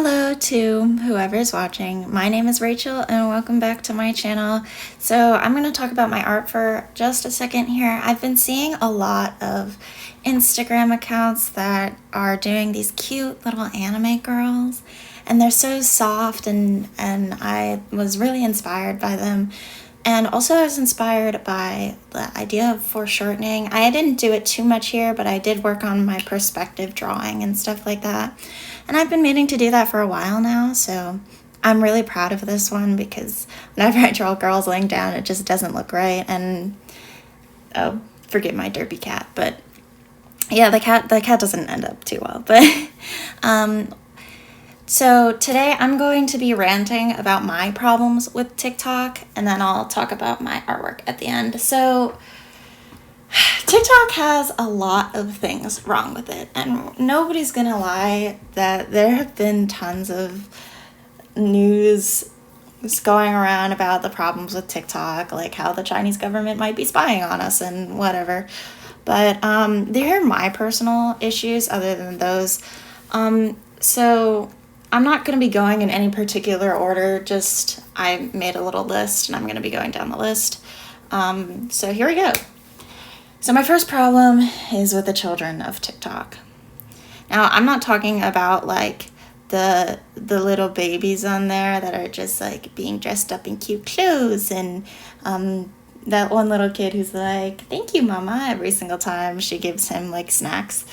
Hello to whoever's watching. My name is Rachel and welcome back to my channel. So I'm going to talk about my art for just a second here. I've been seeing a lot of Instagram accounts that are doing these cute little anime girls, and they're so soft, and I was really inspired by them. And also I was inspired by the idea of foreshortening. I didn't do it too much here, but I did work on my perspective drawing and stuff like that. And I've been meaning to do that for a while now, so I'm really proud of this one because whenever I draw girls laying down, it just doesn't look right. And oh, forget my derpy cat, but yeah, the cat doesn't end up too well. But so today I'm going to be ranting about my problems with TikTok, and then I'll talk about my artwork at the end. So TikTok has a lot of things wrong with it, and nobody's gonna lie that there have been tons of news going around about the problems with TikTok, like how the Chinese government might be spying on us and whatever. But there are my personal issues other than those. So I'm not going to be going in any particular order, just I made a little list and I'm going to be going down the list. So here we go. So my first problem is with the children of TikTok. Now, I'm not talking about like the little babies on there that are just like being dressed up in cute clothes, and that one little kid who's like, "Thank you, Mama," every single time she gives him like snacks.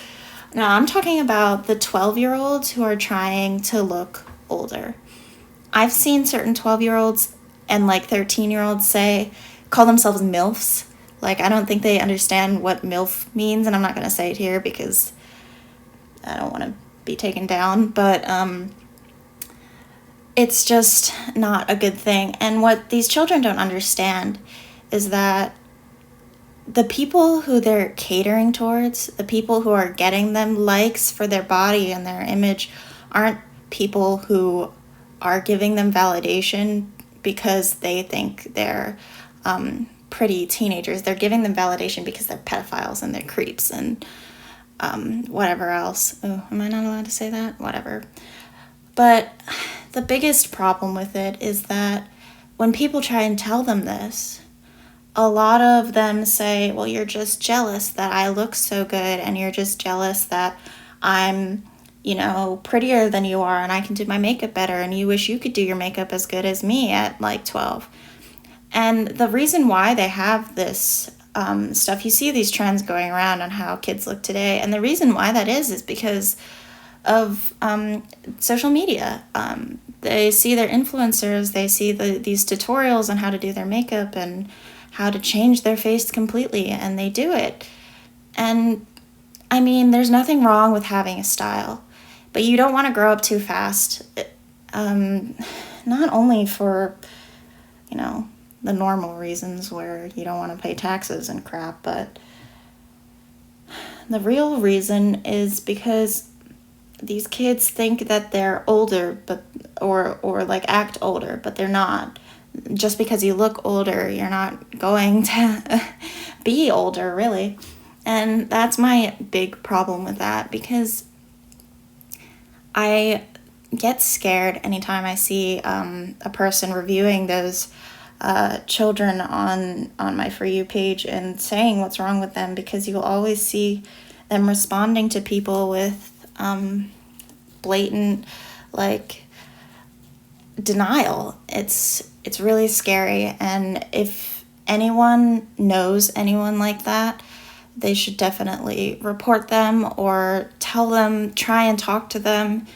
Now, I'm talking about the 12-year-olds who are trying to look older. I've seen certain 12-year-olds and like 13-year-olds call themselves MILFs. Like, I don't think they understand what MILF means, and I'm not going to say it here because I don't want to be taken down, but it's just not a good thing. And what these children don't understand is that the people who they're catering towards, the people who are getting them likes for their body and their image, aren't people who are giving them validation because they think they're pretty teenagers. They're giving them validation because they're pedophiles and they're creeps and whatever else. Oh, am I not allowed to say that? Whatever. But the biggest problem with it is that when people try and tell them this, a lot of them say, well, you're just jealous that I look so good, and you're just jealous that I'm, prettier than you are and I can do my makeup better, and you wish you could do your makeup as good as me at like 12. And the reason why they have this stuff, you see these trends going around on how kids look today, and the reason why that is because of social media. They see their influencers, they see these tutorials on how to do their makeup and how to change their face completely, and they do it. And I mean, there's nothing wrong with having a style, but you don't want to grow up too fast. Not only for, the normal reasons where you don't want to pay taxes and crap, but the real reason is because these kids think that they're older, but or like act older, but they're not. Just because you look older, you're not going to be older, really. And that's my big problem with that, because I get scared anytime I see a person reviewing those children on my For You page and saying what's wrong with them, because you'll always see them responding to people with blatant, like, denial. It's really scary, and if anyone knows anyone like that, they should definitely report them or tell them, try and talk to them.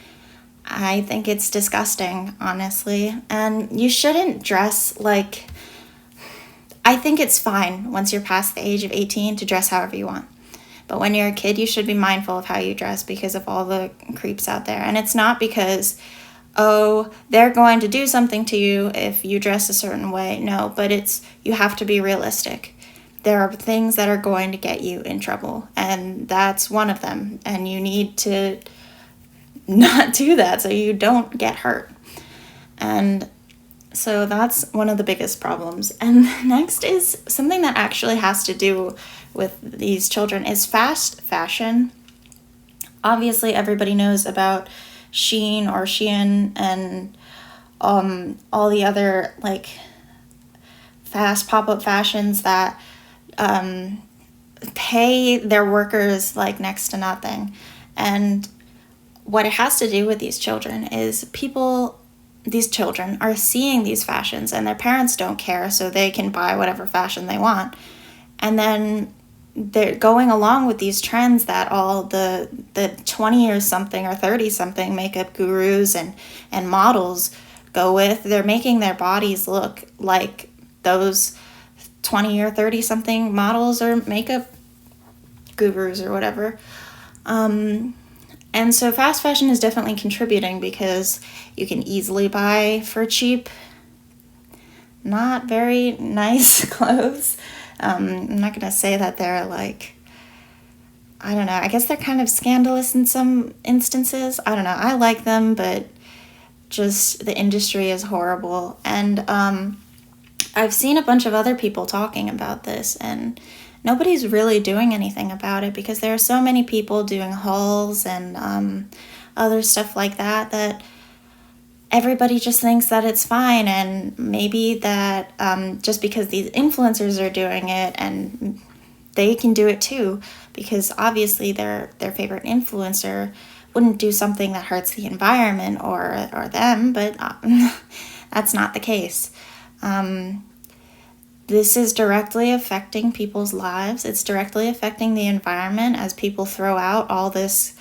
I think it's disgusting, honestly, and you shouldn't dress like... I think it's fine once you're past the age of 18 to dress however you want. But when you're a kid, you should be mindful of how you dress because of all the creeps out there. And it's not because, oh, they're going to do something to you if you dress a certain way. No, but you have to be realistic. There are things that are going to get you in trouble, and that's one of them. And you need to not do that so you don't get hurt. And so that's one of the biggest problems. And next is something that actually has to do with these children is fast fashion. Obviously, everybody knows about Shein or Shein and all the other like fast pop-up fashions that pay their workers like next to nothing. And what it has to do with these children is these children are seeing these fashions and their parents don't care, so they can buy whatever fashion they want. And then they're going along with these trends that all the 20 or something or 30 something makeup gurus and models go with. They're making their bodies look like those 20 or 30 something models or makeup gurus or whatever. And so fast fashion is definitely contributing because you can easily buy for cheap, not very nice clothes. I'm not going to say that they're like, I don't know, I guess they're kind of scandalous in some instances. I don't know, I like them, but just the industry is horrible. And I've seen a bunch of other people talking about this, and nobody's really doing anything about it because there are so many people doing hauls and other stuff like that everybody just thinks that it's fine, and maybe that just because these influencers are doing it and they can do it too, because obviously their favorite influencer wouldn't do something that hurts the environment or them, but that's not the case. This is directly affecting people's lives. It's directly affecting the environment as people throw out all this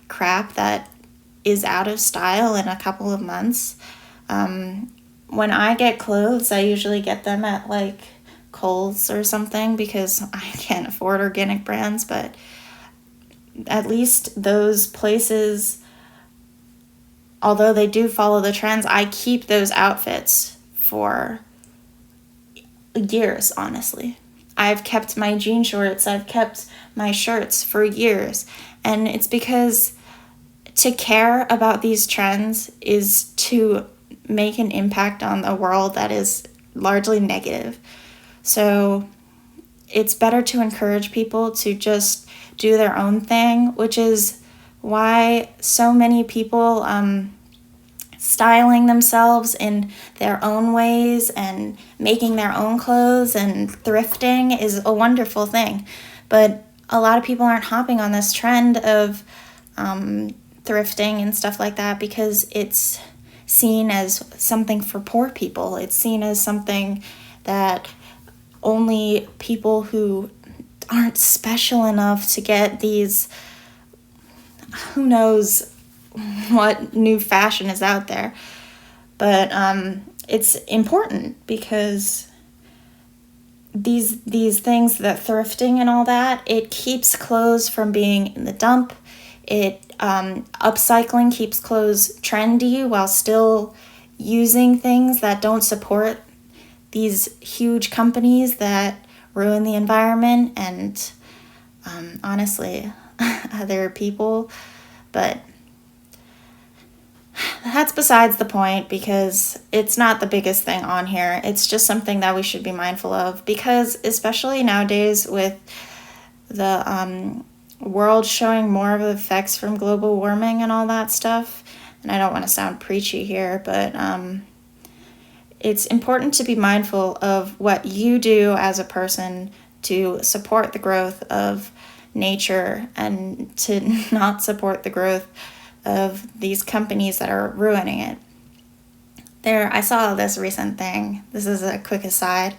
crap that is out of style in a couple of months. When I get clothes, I usually get them at like Kohl's or something because I can't afford organic brands, but at least those places, although they do follow the trends, I keep those outfits for years, honestly. I've kept my jean shorts, I've kept my shirts for years, and it's because to care about these trends is to make an impact on a world that is largely negative. So it's better to encourage people to just do their own thing, which is why so many people styling themselves in their own ways and making their own clothes and thrifting is a wonderful thing. But a lot of people aren't hopping on this trend of thrifting and stuff like that because it's seen as something for poor people. It's seen as something that only people who aren't special enough to get these, who knows what new fashion is out there. But it's important because these things, that thrifting and all that, it keeps clothes from being in the dump. It upcycling keeps clothes trendy while still using things that don't support these huge companies that ruin the environment and honestly other people. But that's besides the point because it's not the biggest thing on here. It's just something that we should be mindful of because especially nowadays with the world showing more of the effects from global warming and all that stuff, and I don't want to sound preachy here, but it's important to be mindful of what you do as a person to support the growth of nature and to not support the growth of these companies that are ruining it. I saw this recent thing, this is a quick aside,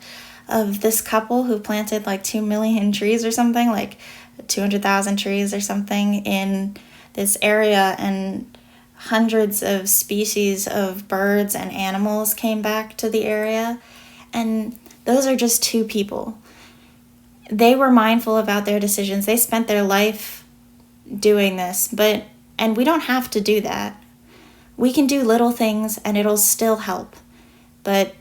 of this couple who planted like 2 million trees or something, like 200,000 trees or something in this area, and hundreds of species of birds and animals came back to the area. And those are just two people. They were mindful about their decisions. They spent their life doing this, and we don't have to do that. We can do little things and it'll still help. But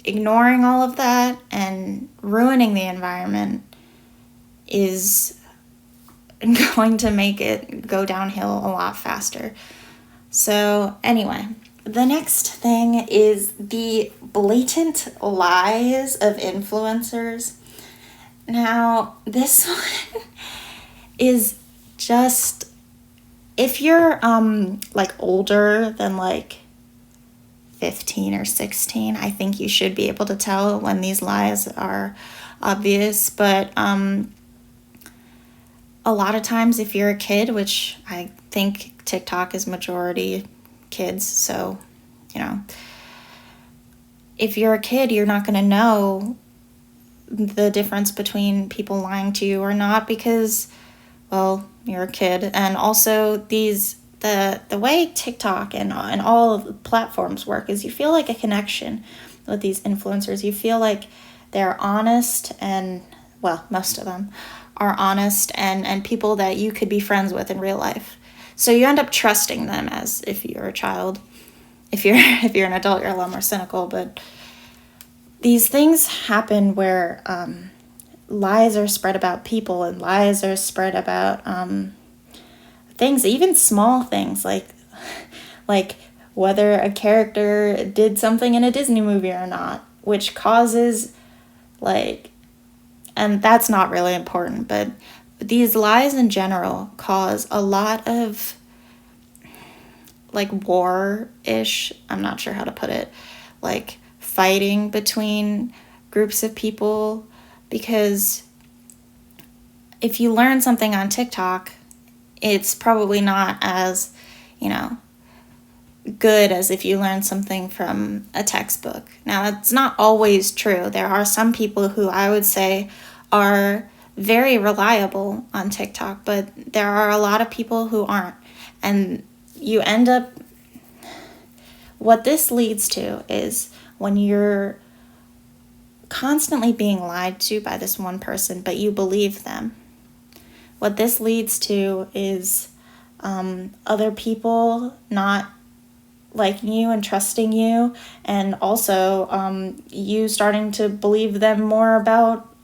ignoring all of that and ruining the environment is going to make it go downhill a lot faster. So anyway, the next thing is the blatant lies of influencers. Now, this one is just if you're like older than like 15 or 16, I think you should be able to tell when these lies are obvious. But a lot of times if you're a kid, which I think TikTok is majority kids, so, you know, if you're a kid, you're not going to know the difference between people lying to you or not because, well, you're a kid. And also the way TikTok and all of the platforms work is you feel like a connection with these influencers. You feel like they're honest and, well, most of them are honest and people that you could be friends with in real life. So you end up trusting them as if you're a child. If you're an adult, you're a lot more cynical, but these things happen where lies are spread about people and lies are spread about things, even small things like whether a character did something in a Disney movie or not, which causes and that's not really important, but these lies in general cause a lot of war-ish, I'm not sure how to put it, fighting between groups of people, because if you learn something on TikTok, it's probably not as, good as if you learn something from a textbook. Now, that's not always true. There are some people who I would say are very reliable on TikTok, but there are a lot of people who aren't. And you end up, what this leads to is when you're constantly being lied to by this one person, but you believe them. What this leads to is other people not liking you and trusting you, and also you starting to believe them more about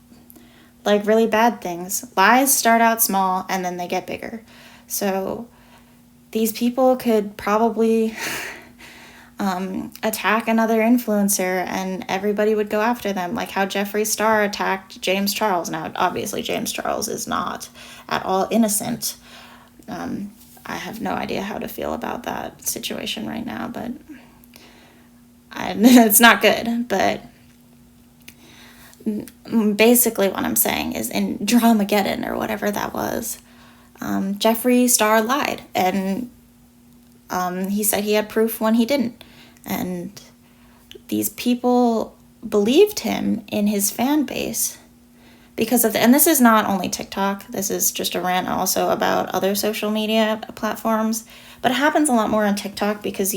really bad things. Lies start out small and then they get bigger. So these people could probably attack another influencer and everybody would go after them, like how Jeffree Star attacked James Charles. Now, obviously, James Charles is not at all innocent. I have no idea how to feel about that situation right now, but it's not good. But basically what I'm saying is in Dramageddon or whatever that was, Jeffree Star lied, and he said he had proof when he didn't. And these people believed him in his fan base because of and this is not only TikTok, this is just a rant also about other social media platforms, but it happens a lot more on TikTok because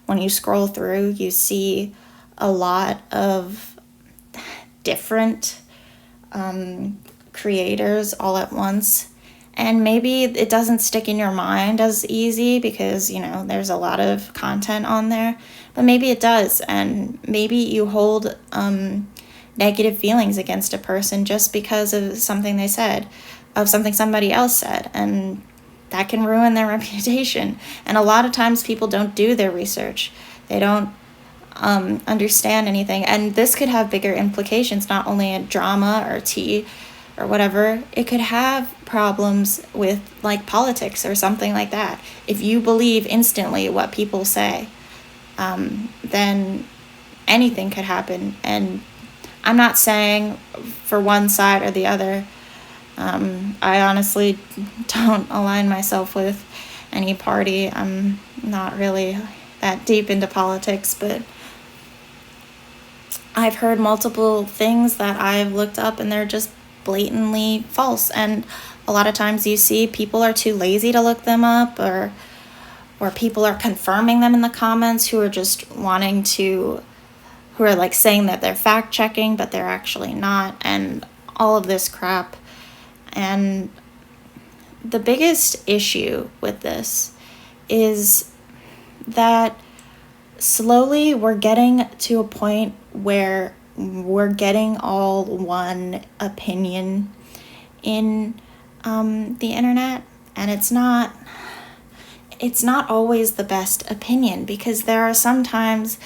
when you scroll through, you see a lot of different creators all at once. And maybe it doesn't stick in your mind as easy because, there's a lot of content on there. But maybe it does. And maybe you hold negative feelings against a person just because of something they said, of something somebody else said. And that can ruin their reputation. And a lot of times people don't do their research. They don't understand anything. And this could have bigger implications, not only in drama or tea or whatever. It could have problems with politics or something like that. If you believe instantly what people say, then anything could happen. And I'm not saying for one side or the other. I honestly don't align myself with any party. I'm not really that deep into politics, but I've heard multiple things that I've looked up and they're just blatantly false. And a lot of times you see people are too lazy to look them up, or people are confirming them in the comments who are just who are saying that they're fact checking, but they're actually not, and all of this crap. And the biggest issue with this is that slowly we're getting to a point where we're getting all one opinion in the internet, and it's not always the best opinion, because there are sometimes,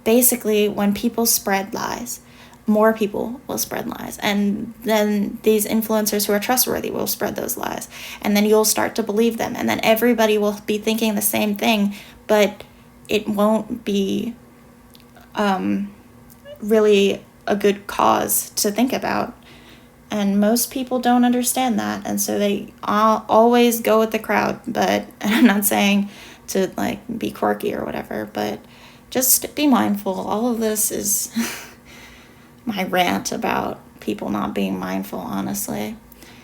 basically, when people spread lies, more people will spread lies. And then these influencers who are trustworthy will spread those lies. And then you'll start to believe them. And then everybody will be thinking the same thing, but it won't be really a good cause to think about. And most people don't understand that. And so they always go with the crowd. But I'm not saying to like be quirky or whatever, but just be mindful. All of this is my rant about people not being mindful, honestly.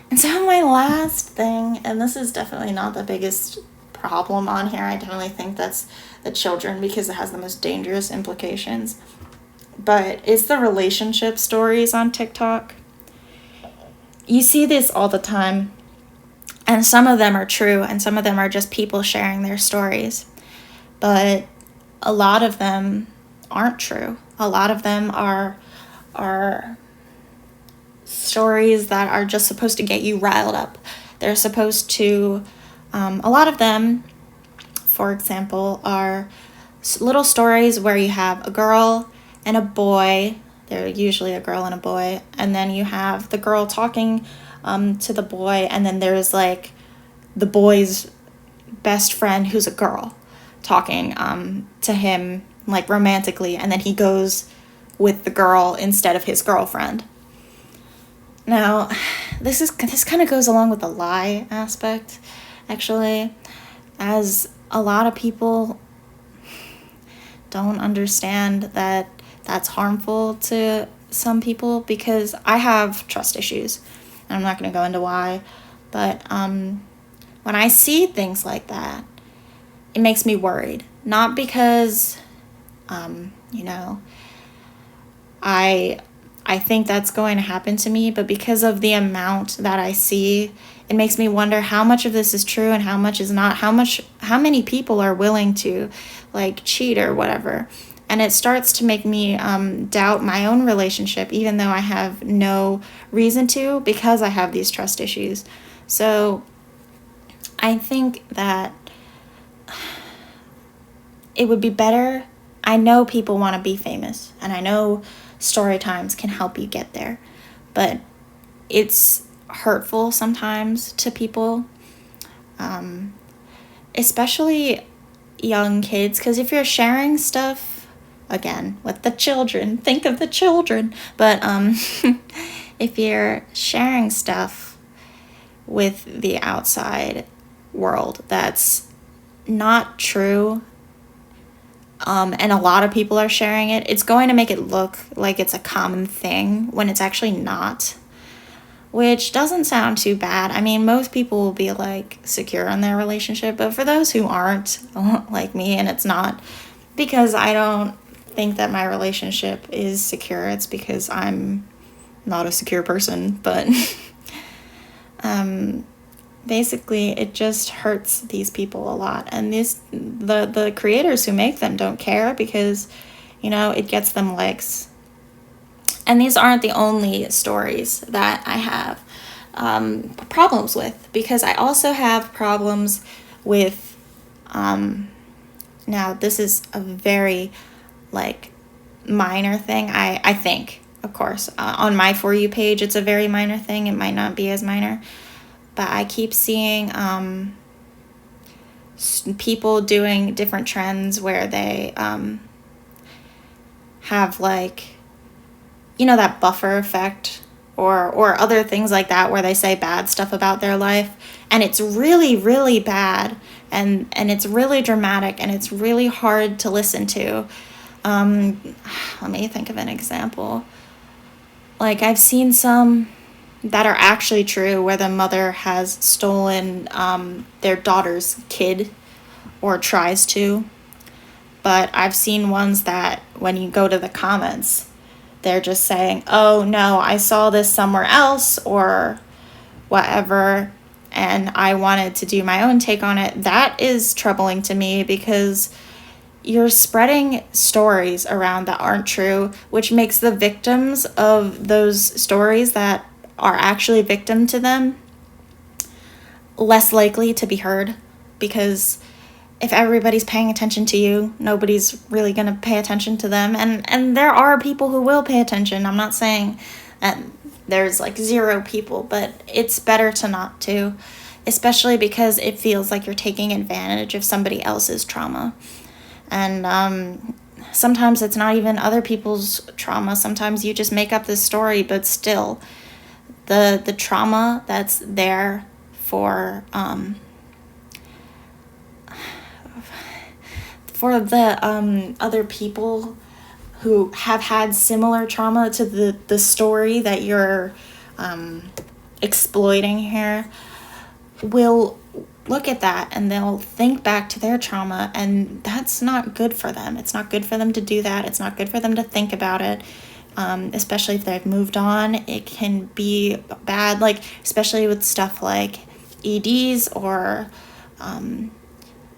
And so my last thing, and this is definitely not the biggest problem on here, I definitely think that's the children because it has the most dangerous implications, but it's the relationship stories on TikTok. You see this all the time, and some of them are true, and some of them are just people sharing their stories, but a lot of them aren't true. A lot of them are stories that are just supposed to get you riled up. They're supposed to, a lot of them, for example, are little stories where you have a girl and a boy. They're usually a girl and a boy. And then you have the girl talking to the boy, and then there's like the boy's best friend who's a girl talking to him like romantically, and then he goes with the girl instead of his girlfriend. Now, this kind of goes along with the lie aspect, actually, as a lot of people don't understand that that's harmful to some people, because I have trust issues, and I'm not going to go into why, but when I see things like that, it makes me worried. Not because, I think that's going to happen to me, but because of the amount that I see, it makes me wonder how much of this is true and how much is not, how many people are willing to like cheat or whatever. And it starts to make me doubt my own relationship, even though I have no reason to, because I have these trust issues. So I think that it would be better. I know people want to be famous, and I know story times can help you get there, but it's hurtful sometimes to people, especially young kids, because if you're sharing stuff, again, with the children, think of the children, but if you're sharing stuff with the outside world that's not true, and a lot of people are sharing it, it's going to make it look like it's a common thing when it's actually not, which doesn't sound too bad. I mean, most people will be like secure in their relationship, but for those who aren't, like me, and it's not because I don't think that my relationship is secure, it's because I'm not a secure person, but basically it just hurts these people a lot, and the creators who make them don't care because it gets them likes. And these aren't the only stories that I have problems with, because I also have problems with now this is a very like minor thing, I think, of course, on my For You page it's a very minor thing, it might not be as minor, but I keep seeing people doing different trends where they have like, that buffer effect or other things like that where they say bad stuff about their life, and it's really, really bad, and it's really dramatic, and it's really hard to listen to. Let me think of an example. Like, I've seen some that are actually true where the mother has stolen their daughter's kid or tries to. But I've seen ones that when you go to the comments, they're just saying, oh no, I saw this somewhere else or whatever, and I wanted to do my own take on it. That is troubling to me because you're spreading stories around that aren't true, which makes the victims of those stories that are actually victim to them less likely to be heard, because if everybody's paying attention to you, nobody's really going to pay attention to them. And there are people who will pay attention. I'm not saying that there's like zero people, but it's better to not to, especially because it feels like you're taking advantage of somebody else's trauma. And sometimes it's not even other people's trauma. Sometimes you just make up this story, but still, the trauma that's there for the other people who have had similar trauma to the story that you're exploiting here will look at that and they'll think back to their trauma, and that's not good for them. It's not good for them to do that. It's not good for them to think about it, especially if they've moved on. It can be bad, like especially with stuff like EDs or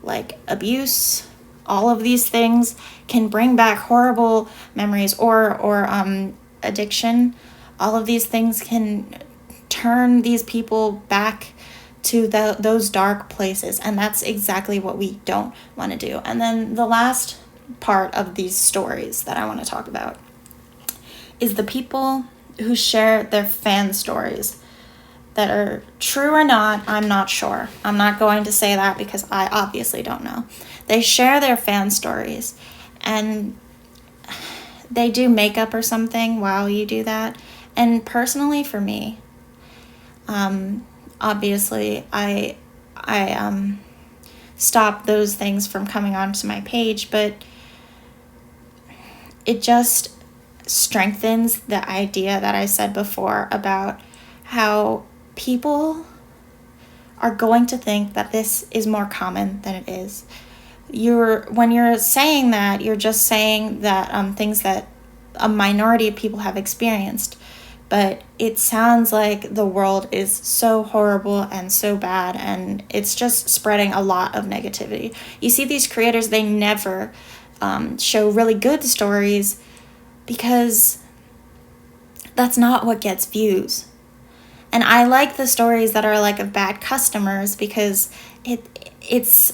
like abuse. All of these things can bring back horrible memories, or addiction. All of these things can turn these people back to those dark places, and that's exactly what we don't want to do. And then the last part of these stories that I want to talk about is the people who share their fan stories that are true or not. I'm not sure. I'm not going to say that because I obviously don't know. They share their fan stories, and they do makeup or something while you do that. And personally for me, obviously I stop those things from coming onto my page, but it just strengthens the idea that I said before about how people are going to think that this is more common than it is. When you're saying that, you're just saying that things that a minority of people have experienced, but it sounds like the world is so horrible and so bad, and it's just spreading a lot of negativity. You see these creators, they never show really good stories because that's not what gets views. And I like the stories that are like of bad customers because it's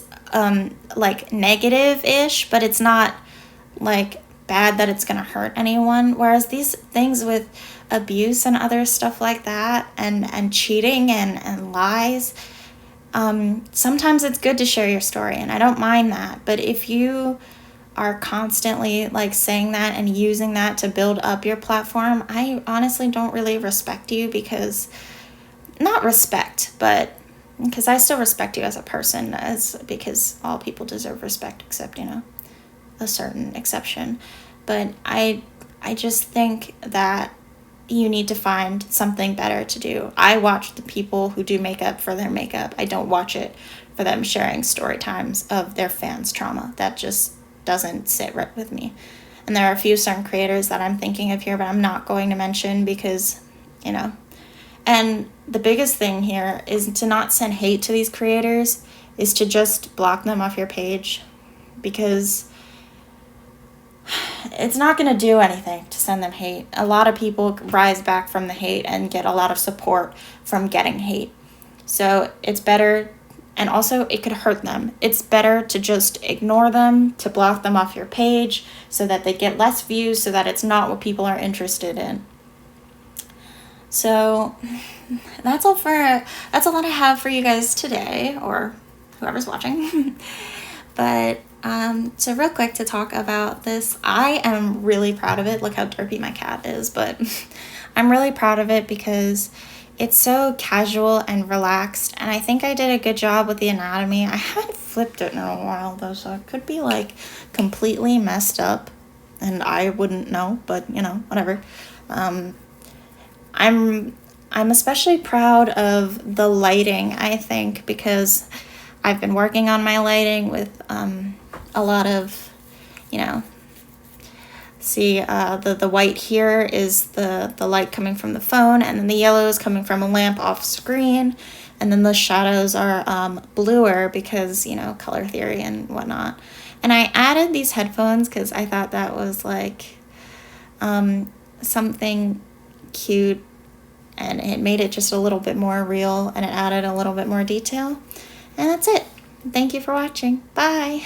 like negative-ish, but it's not like bad that it's gonna hurt anyone. Whereas these things with abuse and other stuff like that, and cheating and lies, sometimes it's good to share your story, and I don't mind that. But if you are constantly like saying that and using that to build up your platform, I honestly don't really respect you, because not respect, but because I still respect you as a person, because all people deserve respect except, a certain exception. But I just think that you need to find something better to do. I watch the people who do makeup for their makeup. I don't watch it for them sharing story times of their fans' trauma. That just doesn't sit right with me. And there are a few certain creators that I'm thinking of here, but I'm not going to mention because, And the biggest thing here is to not send hate to these creators, is to just block them off your page, because it's not going to do anything to send them hate. A lot of people rise back from the hate and get a lot of support from getting hate. So it's better, and also it could hurt them. It's better to just ignore them, to block them off your page so that they get less views, so that it's not what people are interested in. So that's all I have for you guys today, or whoever's watching. But so real quick to talk about this, I am really proud of it. Look how derpy my cat is, but I'm really proud of it because it's so casual and relaxed, and I think I did a good job with the anatomy. I haven't flipped it in a while though, so it could be like completely messed up and I wouldn't know, but whatever. I'm especially proud of the lighting, I think, because I've been working on my lighting with a lot of, see, the white here is the light coming from the phone, and then the yellow is coming from a lamp off screen, and then the shadows are bluer because, color theory and whatnot. And I added these headphones because I thought that was like something cute, and it made it just a little bit more real, and it added a little bit more detail, and that's it. Thank you for watching. Bye.